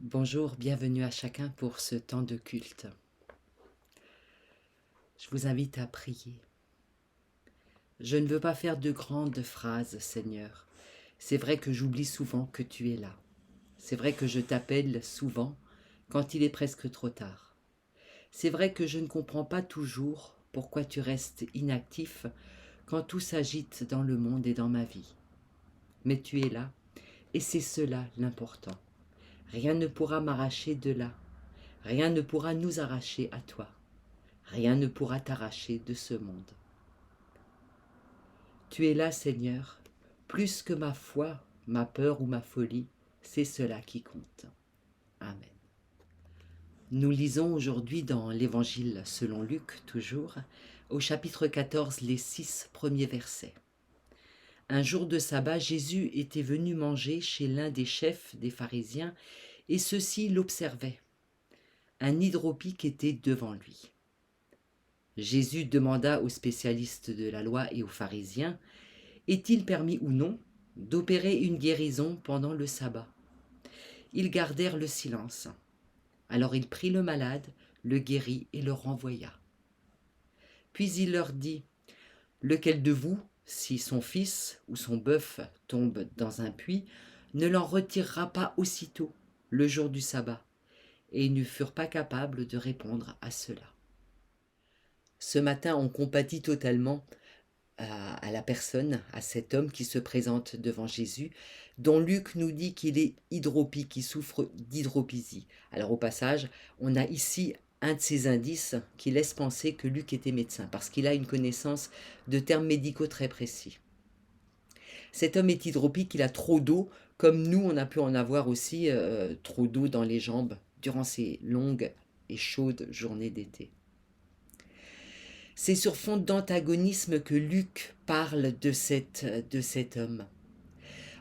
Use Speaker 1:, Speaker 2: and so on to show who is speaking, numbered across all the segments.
Speaker 1: Bonjour, bienvenue à chacun pour ce temps de culte. Je vous invite à prier. Je ne veux pas faire de grandes phrases, Seigneur. C'est vrai que j'oublie souvent que tu es là. C'est vrai que je t'appelle souvent quand il est presque trop tard. C'est vrai que je ne comprends pas toujours pourquoi tu restes inactif quand tout s'agite dans le monde et dans ma vie. Mais tu es là, et c'est cela l'important. Rien ne pourra m'arracher de là. Rien ne pourra nous arracher à toi. Rien ne pourra t'arracher de ce monde. Tu es là, Seigneur, plus que ma foi, ma peur ou ma folie, c'est cela qui compte. Amen. Nous lisons aujourd'hui dans l'Évangile selon Luc, toujours, au chapitre 14, les 6 premiers versets. Un jour de sabbat, Jésus était venu manger chez l'un des chefs des pharisiens, et ceux-ci l'observaient. Un hydropique était devant lui. Jésus demanda aux spécialistes de la loi et aux pharisiens: est-il permis ou non d'opérer une guérison pendant le sabbat? Ils gardèrent le silence. Alors il prit le malade, le guérit et le renvoya. Puis il leur dit: lequel de vous, si son fils ou son bœuf tombe dans un puits, ne l'en retirera pas aussitôt, le jour du sabbat? Et ils ne furent pas capables de répondre à cela. Ce matin, on compatit totalement à la personne, à cet homme qui se présente devant Jésus, dont Luc nous dit qu'il est hydropique, qui souffre d'hydropisie. Alors au passage, on a ici un de ces indices qui laisse penser que Luc était médecin, parce qu'il a une connaissance de termes médicaux très précis. Cet homme est hydropique, il a trop d'eau, comme nous on a pu en avoir aussi trop d'eau dans les jambes durant ces longues et chaudes journées d'été. C'est sur fond d'antagonisme que Luc parle de cet homme.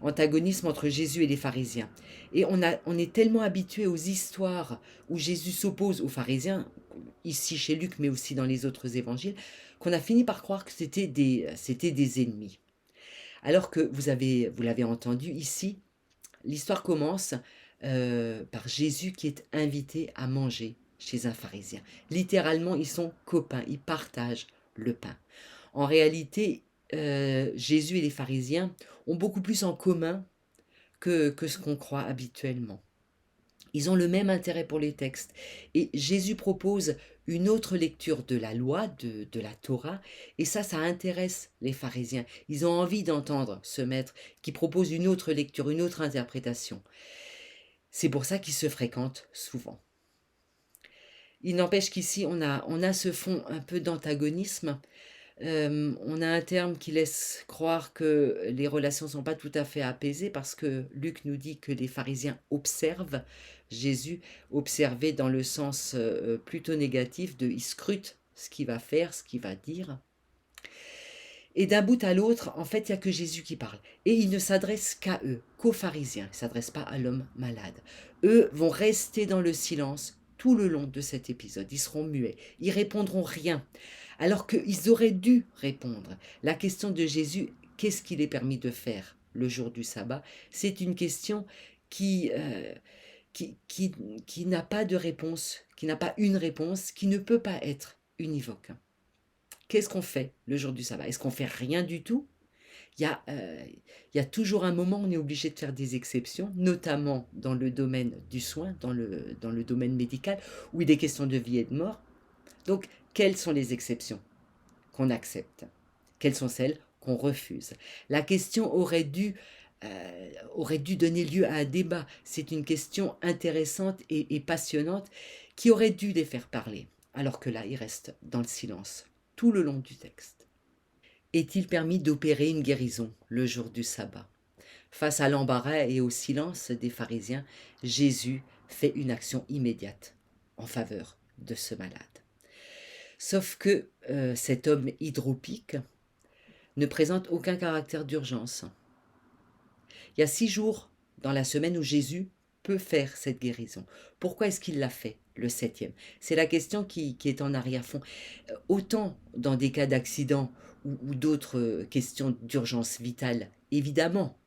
Speaker 1: Antagonisme entre Jésus et les pharisiens. Et on est tellement habitué aux histoires où Jésus s'oppose aux pharisiens, ici chez Luc, mais aussi dans les autres évangiles, qu'on a fini par croire que c'était des ennemis. Alors que vous l'avez entendu ici, l'histoire commence par Jésus qui est invité à manger chez un pharisien. Littéralement, ils sont copains, ils partagent le pain. En réalité, Jésus et les pharisiens ont beaucoup plus en commun que ce qu'on croit habituellement. Ils ont le même intérêt pour les textes. Et Jésus propose une autre lecture de la loi, de la Torah, et ça intéresse les pharisiens. Ils ont envie d'entendre ce maître qui propose une autre lecture, une autre interprétation. C'est pour ça qu'ils se fréquentent souvent. Il n'empêche qu'ici, on a ce fond un peu d'antagonisme. On a un terme qui laisse croire que les relations ne sont pas tout à fait apaisées, parce que Luc nous dit que les pharisiens observent Jésus, observer dans le sens plutôt négatif de il scrute ce qu'il va faire, ce qu'il va dire. Et d'un bout à l'autre, en fait, il n'y a que Jésus qui parle. Et il ne s'adresse qu'à eux, qu'aux pharisiens. Il ne s'adresse pas à l'homme malade. Eux vont rester dans le silence tout le long de cet épisode. Ils seront muets. Ils répondront rien. Alors qu'ils auraient dû répondre. La question de Jésus, qu'est-ce qu'il est permis de faire le jour du sabbat? C'est une question qui n'a pas de réponse, qui n'a pas une réponse, qui ne peut pas être univoque. Qu'est-ce qu'on fait le jour du sabbat? Est-ce qu'on fait rien du tout? Il y a toujours un moment où on est obligé de faire des exceptions, notamment dans le domaine du soin, dans le domaine médical, où il est question de vie et de mort. Donc, quelles sont les exceptions qu'on accepte? Quelles sont celles qu'on refuse? La question aurait dû donner lieu à un débat. C'est une question intéressante et passionnante qui aurait dû les faire parler, alors que là, ils restent dans le silence tout le long du texte. Est-il permis d'opérer une guérison le jour du sabbat? Face à l'embarras et au silence des pharisiens, Jésus fait une action immédiate en faveur de ce malade. Sauf que cet homme hydropique ne présente aucun caractère d'urgence. Il y a 6 jours dans la semaine où Jésus peut faire cette guérison. Pourquoi est-ce qu'il l'a fait le 7e? C'est la question qui est en arrière-fond. Autant dans des cas d'accident ou d'autres questions d'urgence vitale, évidemment,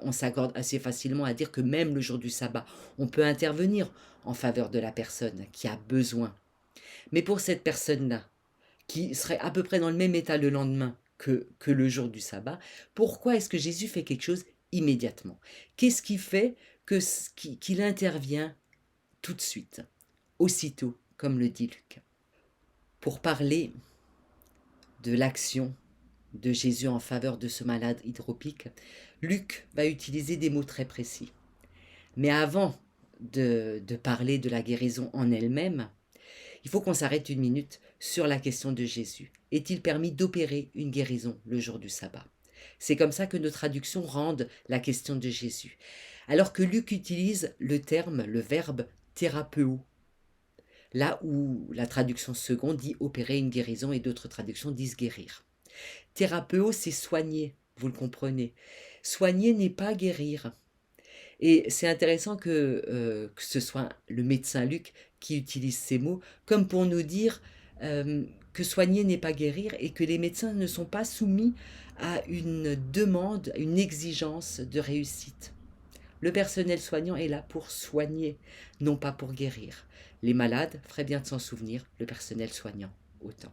Speaker 1: On s'accorde assez facilement à dire que même le jour du sabbat, on peut intervenir en faveur de la personne qui a besoin. Mais pour cette personne-là, qui serait à peu près dans le même état le lendemain que le jour du sabbat, pourquoi est-ce que Jésus fait quelque chose immédiatement? Qu'est-ce qui fait qu'il intervient tout de suite, aussitôt, comme le dit Luc? Pour parler de l'action de Jésus en faveur de ce malade hydropique, Luc va utiliser des mots très précis. Mais avant de parler de la guérison en elle-même, il faut qu'on s'arrête une minute sur la question de Jésus. Est-il permis d'opérer une guérison le jour du sabbat? C'est comme ça que nos traductions rendent la question de Jésus. Alors que Luc utilise le terme, le verbe thérapeuo, là où la traduction seconde dit opérer une guérison et d'autres traductions disent guérir. Thérapeuo, c'est soigner, vous le comprenez. Soigner n'est pas guérir. Et c'est intéressant que ce soit le médecin Luc qui utilise ces mots, comme pour nous dire que soigner n'est pas guérir et que les médecins ne sont pas soumis à une demande, à une exigence de réussite. Le personnel soignant est là pour soigner, non pas pour guérir. Les malades feraient bien de s'en souvenir, le personnel soignant autant.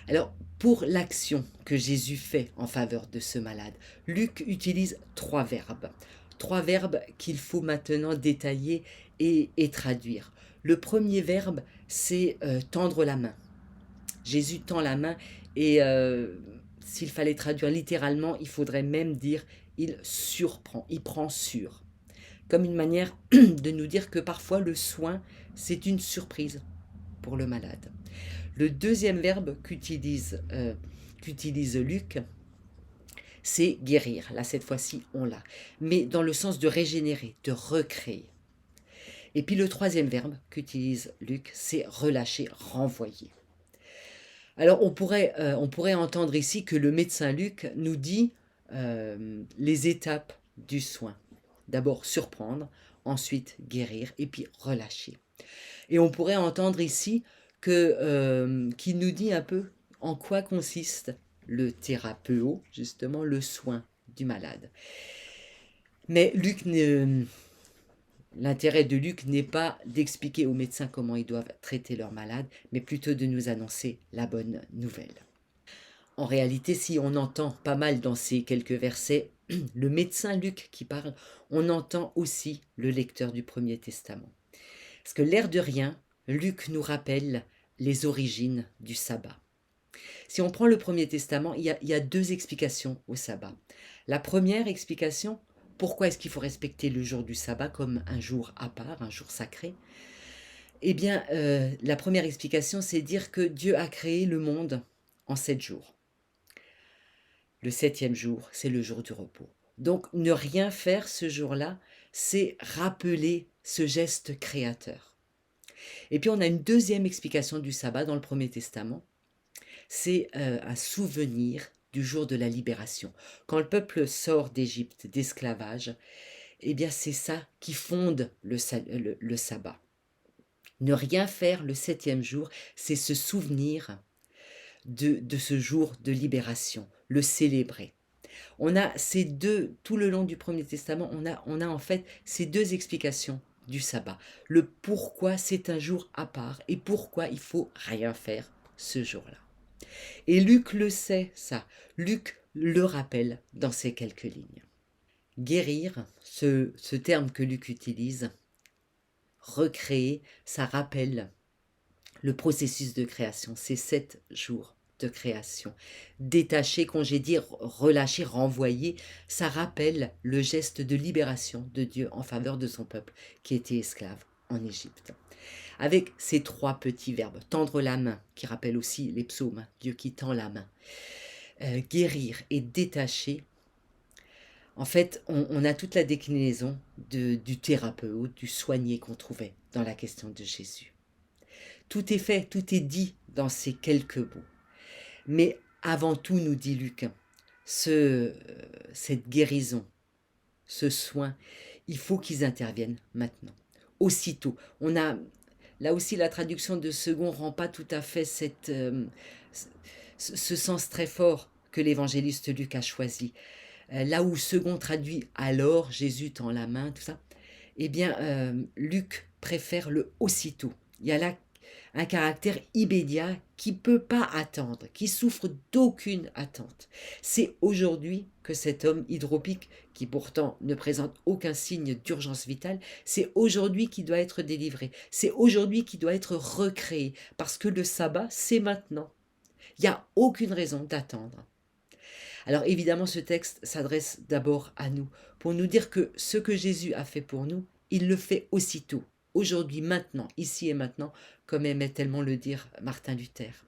Speaker 1: Alors, pour l'action que Jésus fait en faveur de ce malade, Luc utilise trois verbes. Trois verbes qu'il faut maintenant détailler et traduire. Le premier verbe, c'est tendre la main. Jésus tend la main et s'il fallait traduire littéralement, il faudrait même dire il surprend, il prend sur. Comme une manière de nous dire que parfois le soin, c'est une surprise pour le malade. Le deuxième verbe qu'utilise Luc, c'est guérir. Là, cette fois-ci, on l'a. Mais dans le sens de régénérer, de recréer. Et puis le troisième verbe qu'utilise Luc, c'est relâcher, renvoyer. Alors, on pourrait entendre ici que le médecin Luc nous dit les étapes du soin. D'abord surprendre, ensuite guérir et puis relâcher. Et on pourrait entendre ici qu'il nous dit un peu en quoi consiste le thérapeuo, justement le soin du malade. Mais l'intérêt de Luc n'est pas d'expliquer aux médecins comment ils doivent traiter leurs malades, mais plutôt de nous annoncer la bonne nouvelle. En réalité, si on entend pas mal dans ces quelques versets le médecin Luc qui parle, on entend aussi le lecteur du Premier Testament. Parce que l'air de rien, Luc nous rappelle les origines du sabbat. Si on prend le Premier Testament, il y a deux explications au sabbat. La première explication, pourquoi est-ce qu'il faut respecter le jour du sabbat comme un jour à part, un jour sacré? Eh bien, la première explication, c'est dire que Dieu a créé le monde en 7 jours. Le 7e jour, c'est le jour du repos. Donc, ne rien faire ce jour-là, c'est rappeler ce geste créateur. Et puis on a une deuxième explication du sabbat dans le Premier Testament, c'est un souvenir du jour de la libération. Quand le peuple sort d'Égypte, d'esclavage, eh bien c'est ça qui fonde le sabbat. Ne rien faire le 7e jour, c'est se souvenir de ce jour de libération, le célébrer. On a ces deux, tout le long du Premier Testament, on a en fait ces deux explications du sabbat. Le pourquoi c'est un jour à part et pourquoi il faut rien faire ce jour-là. Et Luc le sait, ça. Luc le rappelle dans ces quelques lignes. Guérir, ce terme que Luc utilise, recréer, ça rappelle le processus de création, c'est 7 jours de création. Détacher, congédier, relâcher, renvoyer, ça rappelle le geste de libération de Dieu en faveur de son peuple qui était esclave en Égypte. Avec ces 3 petits verbes, tendre la main, qui rappelle aussi les psaumes, Dieu qui tend la main, guérir et détacher, en fait, on a toute la déclinaison du thérapeute, du soigné qu'on trouvait dans la question de Jésus. Tout est fait, tout est dit dans ces quelques mots. Mais avant tout, nous dit Luc, cette guérison, ce soin, il faut qu'ils interviennent maintenant, aussitôt. On a, là aussi, la traduction de second ne rend pas tout à fait ce sens très fort que l'évangéliste Luc a choisi. là où second traduit alors, Jésus tend la main, tout ça, eh bien, Luc préfère le aussitôt. Il y a là un caractère immédiat qui ne peut pas attendre, qui souffre d'aucune attente. C'est aujourd'hui que cet homme hydropique, qui pourtant ne présente aucun signe d'urgence vitale, c'est aujourd'hui qu'il doit être délivré. C'est aujourd'hui qu'il doit être recréé, parce que le sabbat, c'est maintenant. Il n'y a aucune raison d'attendre. Alors évidemment, ce texte s'adresse d'abord à nous, pour nous dire que ce que Jésus a fait pour nous, il le fait aussitôt, aujourd'hui, maintenant, ici et maintenant, comme aimait tellement le dire Martin Luther.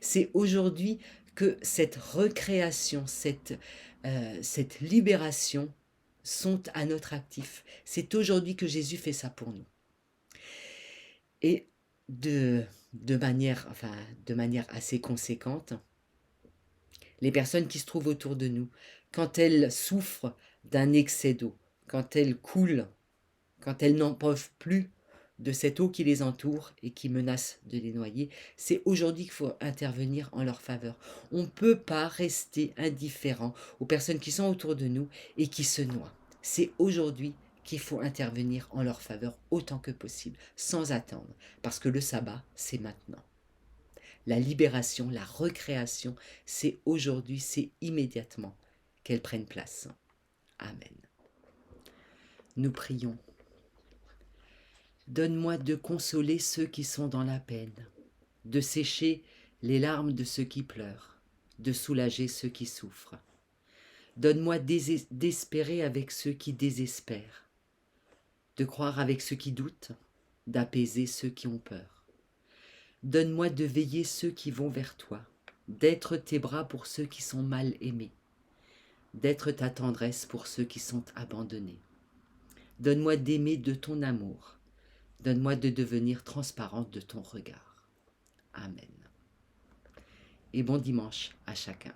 Speaker 1: C'est aujourd'hui que cette recréation, cette libération sont à notre actif. C'est aujourd'hui que Jésus fait ça pour nous. Et de manière assez conséquente, les personnes qui se trouvent autour de nous, quand elles souffrent d'un excès d'eau, quand elles coulent, quand elles n'en peuvent plus de cette eau qui les entoure et qui menace de les noyer, c'est aujourd'hui qu'il faut intervenir en leur faveur. On ne peut pas rester indifférent aux personnes qui sont autour de nous et qui se noient. C'est aujourd'hui qu'il faut intervenir en leur faveur autant que possible, sans attendre, parce que le sabbat, c'est maintenant. La libération, la recréation, c'est aujourd'hui, c'est immédiatement qu'elles prennent place. Amen. Nous prions. Donne-moi de consoler ceux qui sont dans la peine, de sécher les larmes de ceux qui pleurent, de soulager ceux qui souffrent. Donne-moi d'espérer avec ceux qui désespèrent, de croire avec ceux qui doutent, d'apaiser ceux qui ont peur. Donne-moi de veiller ceux qui vont vers toi, d'être tes bras pour ceux qui sont mal aimés, d'être ta tendresse pour ceux qui sont abandonnés. Donne-moi d'aimer de ton amour. Donne-moi de devenir transparente de ton regard. Amen. Et bon dimanche à chacun.